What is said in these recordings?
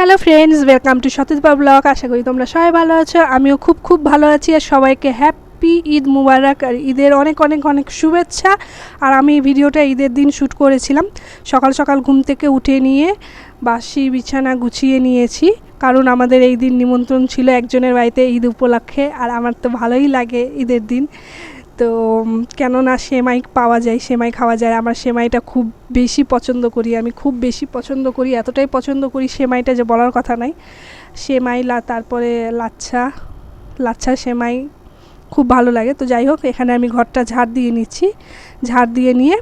Hello friends, welcome to সতীশবা blog. আশা করি তোমরা সবাই ভালো আছো। আমিও খুব ভালো আছি। আর সবাইকে হ্যাপি ঈদ মুবারক আর ঈদের অনেক অনেক অনেক শুভেচ্ছা। আর আমি এই ভিডিওটা ঈদের দিন শ্যুট করেছিলাম। সকাল সকাল ঘুম থেকে উঠে নিয়ে বাসি বিছানা গুছিয়ে নিয়েছি, কারণ আমাদের এই দিন নিমন্ত্রণ ছিল একজনের বাড়িতে ঈদ উপলক্ষে। আর আমার তো ভালোই লাগে ঈদের দিন, তো কেননা সেমাই পাওয়া যায়, সেমাই খাওয়া যায়। আমার সেমাইটা খুব বেশি পছন্দ করি, আমি খুব বেশি পছন্দ করি, এতটাই পছন্দ করি সেমাইটা যে বলার কথা নাই। সেমাই তারপরে লাচ্ছা সেমাই খুব ভালো লাগে। তো যাই হোক, এখানে আমি ঘরটা ঝাড় দিয়ে নিচ্ছি। ঝাড় দিয়ে নিয়ে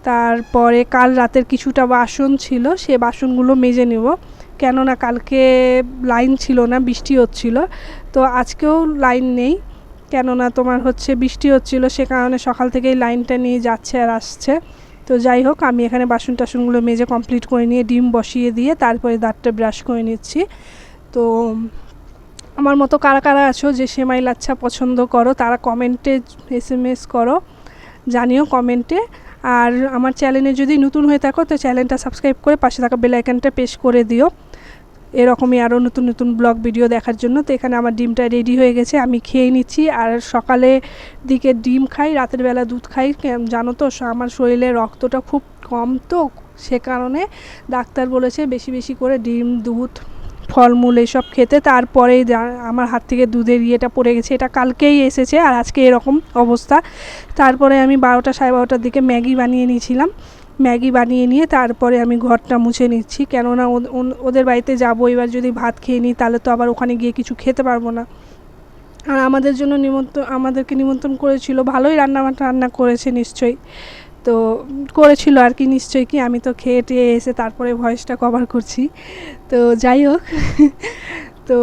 তারপরে কাল রাতের কিছুটা বাসন ছিল, সে বাসনগুলো মেজে নেব। কেননা কালকে লাইন ছিল না, বৃষ্টি হচ্ছিল। তো আজকেও লাইন নেই, কেননা তোমার বৃষ্টি হচ্ছিলো, সে কারণে সকাল থেকেই লাইনটা নিয়ে যাচ্ছে আর আসছে। তো যাই হোক, আমি এখানে বাসন টাসনগুলো মেজে কমপ্লিট করে নিয়ে ডিম বসিয়ে দিয়ে তারপরে দাঁতটা ব্রাশ করে নিচ্ছি। তো আমার মতো কারা কারা আছো যে সেমাই লাচ্ছা পছন্দ করো, তারা কমেন্টে SMS করো, জানিও কমেন্টে। আর আমার চ্যানেলে যদি নতুন হয়ে থাকো তো চ্যানেলটা সাবস্ক্রাইব করে পাশে থাকা বেল আইকনটা প্রেস করে দিও, এরকমই আরও নতুন নতুন ব্লগ ভিডিও দেখার জন্য। তো এখানে আমার ডিমটা রেডি হয়ে গেছে, আমি খেয়ে নিচ্ছি। আর সকালে দিকে ডিম খাই, রাতের বেলা দুধ খাই। জানো তো আমার শরীরে রক্তটা খুব কম, তো সে কারণে ডাক্তার বলেছে বেশি বেশি করে ডিম, দুধ, ফলমূল এসব খেতে। তারপরে আমার হাত থেকে দুধের ইয়েটা পড়ে গেছে, এটা কালকেই এসেছে আর আজকে এরকম অবস্থা। তারপরে আমি 12টা সাড়ে 12টার দিকে ম্যাগি বানিয়ে নিয়েছিলাম। ম্যাগি বানিয়ে নিয়ে তারপরে আমি ঘরটা মুছে নিচ্ছি, কেননা ওদের বাড়িতে যাবো। এবার যদি ভাত খেয়ে নিই তাহলে তো আবার ওখানে গিয়ে কিছু খেতে পারবো না। আর আমাদের জন্য আমাদেরকে নিমন্ত্রণ করেছিল, ভালোই রান্না করেছে নিশ্চয়ই, তো করেছিল আর কি নিশ্চয়ই, কি আমি তো খেয়ে টেয়ে এসে তারপরে ভয়েসটা কভার করছি। তো যাই হোক, তো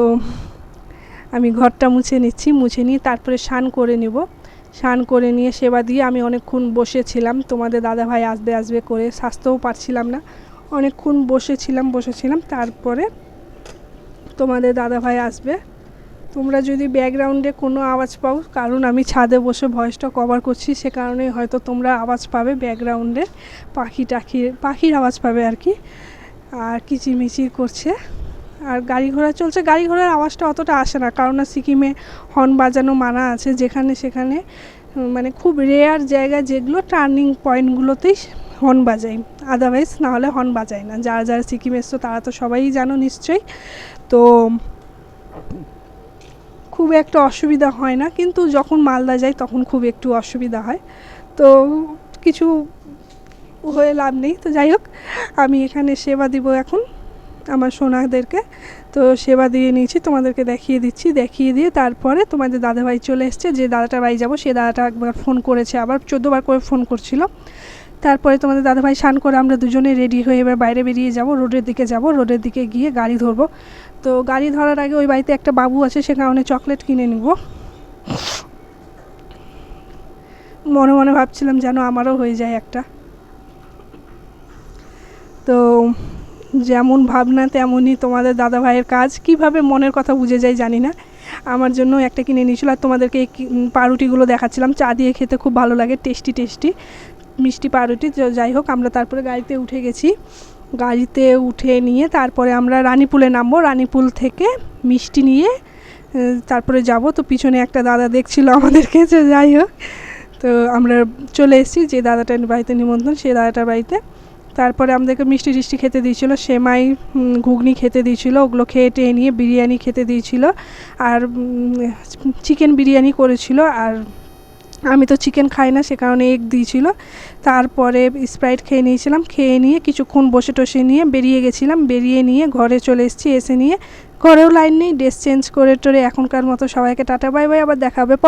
আমি ঘরটা মুছে নিচ্ছি, মুছে নিয়ে তারপরে স্নান করে নেব। স্নান করে নিয়ে সেবা দিয়ে আমি অনেকক্ষণ বসেছিলাম, তোমাদের দাদাভাই আসবে করে সাজতেও পারছিলাম না, অনেকক্ষণ বসেছিলাম। তারপরে তোমাদের দাদাভাই আসবে। তোমরা যদি ব্যাকগ্রাউন্ডে কোনো আওয়াজ পাও, কারণ আমি ছাদে বসে ভয়েসটা কভার করছি, সে কারণে হয়তো তোমরা আওয়াজ পাবে ব্যাকগ্রাউন্ডে, পাখির আওয়াজ পাবে আর কি, আর কিচিরমিচির করছে। আর গাড়ি ঘোড়া চলছে, গাড়ি ঘোড়ার আওয়াজটা অতটা আসে না, কারণ সিকিমে হর্ন বাজানো মানা আছে, যেখানে সেখানে মানে খুব রেয়ার জায়গা যেগুলো টার্নিং পয়েন্টগুলোতেই হর্ন বাজায়, আদারওয়াইজ না হলে হর্ন বাজায় না। যারা সিকিম এসছো তারা তো সবাই জানো নিশ্চয়ই। তো খুব একটা অসুবিধা হয় না, কিন্তু যখন মালদা যাই তখন খুব একটু অসুবিধা হয়। তো কিছু হয়ে লাভ নেই। তো যাই হোক, আমি এখানে সেবা দিব এখন আমার সোনাদেরকে। তো সেবা দিয়ে নিয়েছি, তোমাদেরকে দেখিয়ে দিচ্ছি। দেখিয়ে দিয়ে তারপরে তোমাদের দাদাভাই চলে এসছে, যে দাদাটার বাড়ি যাবো সে দাদাটা একবার ফোন করেছে, আবার 14 বার করে ফোন করছিল। তারপরে তোমাদের দাদাভাই স্নান করে আমরা দুজনে রেডি হয়ে এবার বাইরে বেরিয়ে যাব, রোডের দিকে যাব। রোডের দিকে গিয়ে গাড়ি ধরবো। তো গাড়ি ধরার আগে ওই বাড়িতে একটা বাবু আছে, সে কারণে চকলেট কিনে নিব। মনে মনে ভাবছিলাম যেন আমারও হয়ে যায় একটা। তো যেমন ভাবনা তেমনই তোমাদের দাদাভাইয়ের কাজ, কিভাবে মনের কথা বুঝে যায় জানি না। আমার জন্য একটা কিনে নিয়েছিল। আর তোমাদেরকে এই পাউরুটিগুলো দেখাচ্ছিলাম, চা দিয়ে খেতে খুব ভালো লাগে, টেস্টি মিষ্টি পাউরুটি। যাই হোক, আমরা তারপরে গাড়িতে উঠে গেছি। গাড়িতে উঠে নিয়ে তারপরে আমরা রানীপুলে নামবো। রানীপুল থেকে মিষ্টি নিয়ে তারপরে যাব। তো পিছনে একটা দাদা দেখছিল আমাদেরকে, যে যাই হোক, তো আমরা চলে এসেছি যে দাদাটার বাড়িতে নিমন্ত্রণ, সেই দাদাটার বাড়িতে। তারপরে আমাদেরকে মিষ্টি টিষ্টি খেতে দিয়েছিলো, সেমাই ঘুগনি খেতে দিয়েছিলো, ওগুলো খেয়ে টেয়ে নিয়ে বিরিয়ানি খেতে দিয়েছিলো, আর চিকেন বিরিয়ানি করেছিল। আর আমি তো চিকেন খাই না, সে কারণে এগ দিয়েছিল। তারপরে স্প্রাইট খেয়ে নিয়েছিলাম, খেয়ে নিয়ে কিছুক্ষণ বসে টসে নিয়ে বেরিয়ে গেছিলাম। বেরিয়ে নিয়ে ঘরে চলে এসেছি। এসে নিয়ে ঘরেও লাইন নেই, ড্রেস চেঞ্জ করে টোরে এখনকার মতো সবাইকে টাটা বাই বাই, আবার দেখা হবে পরে।